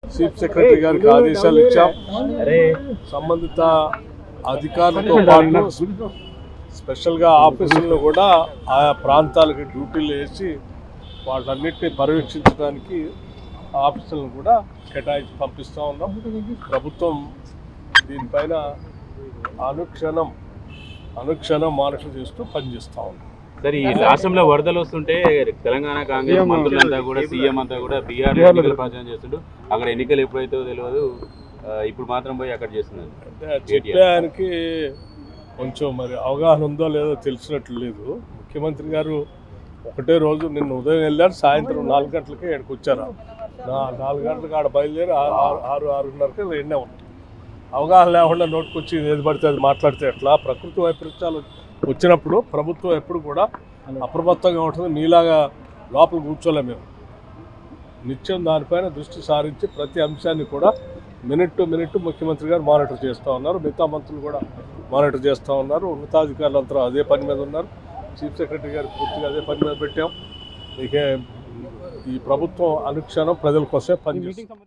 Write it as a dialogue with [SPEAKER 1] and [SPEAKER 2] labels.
[SPEAKER 1] Chief secretary గారికి ఆదేశాలు ఇచ్చాం. సంబంధిత అధికారులతో పాటు స్పెషల్గా ఆఫీసులను కూడా ఆయా ప్రాంతాలకు డ్యూటీలు వేసి వాటన్నిటిని పర్యవేక్షించడానికి ఆఫీసులను కూడా కేటాయించి పంపిస్తూ ఉన్నాం. ప్రభుత్వం దీనిపైన అనుక్షణం మానిటర్ చేస్తూ పనిచేస్తూ ఉన్నాం.
[SPEAKER 2] సరే, ఈ రాష్ట్రంలో వరదలు వస్తుంటే తెలంగాణ కాంగ్రెస్ మంత్రులంతా కూడా సీఎం అంతా కూడా బీహార్ ఎన్నికల ప్రచారం చేస్తుంటూ అక్కడ ఎన్నికలు ఎప్పుడైతే తెలియదు, ఇప్పుడు మాత్రం పోయి అక్కడ చేస్తున్నారు.
[SPEAKER 1] చెప్పడానికి కొంచెం మరి అవగాహన ఉందో లేదో తెలిసినట్లు లేదు. ముఖ్యమంత్రి గారు ఒకటే రోజు నిన్న ఉదయం వెళ్ళారు, సాయంత్రం 4 గంటలకే ఇక్కడికి వచ్చారు. 4 గంటలకు ఆడ బయలుదేరి 6:30కి ఎన్నే ఉంటాం. అవగాహన లేకుండా నోటుకొచ్చి ఏది పడితే అది మాట్లాడితే ఎట్లా? ప్రకృతి వైపరీత్యాలు వచ్చినప్పుడు ప్రభుత్వం ఎప్పుడు కూడా అప్రమత్తంగా ఉంటుంది. మీలాగా లోపల కూర్చోలే మేము. నిత్యం దానిపైన దృష్టి సారించి ప్రతి అంశాన్ని కూడా మినిట్ టు మినిట్ ముఖ్యమంత్రి గారు మానిటర్ చేస్తూ ఉన్నారు. మిగతా మంత్రులు కూడా మానిటర్ చేస్తూ ఉన్నారు. ఉన్నతాధికారులు అంతా అదే పని మీద ఉన్నారు. చీఫ్ సెక్రటరీ గారు పూర్తిగా అదే పని మీద పెట్టాం. ఇక ఈ ప్రభుత్వం అనుక్షణం ప్రజల కోసమే పనిచేస్తుంది.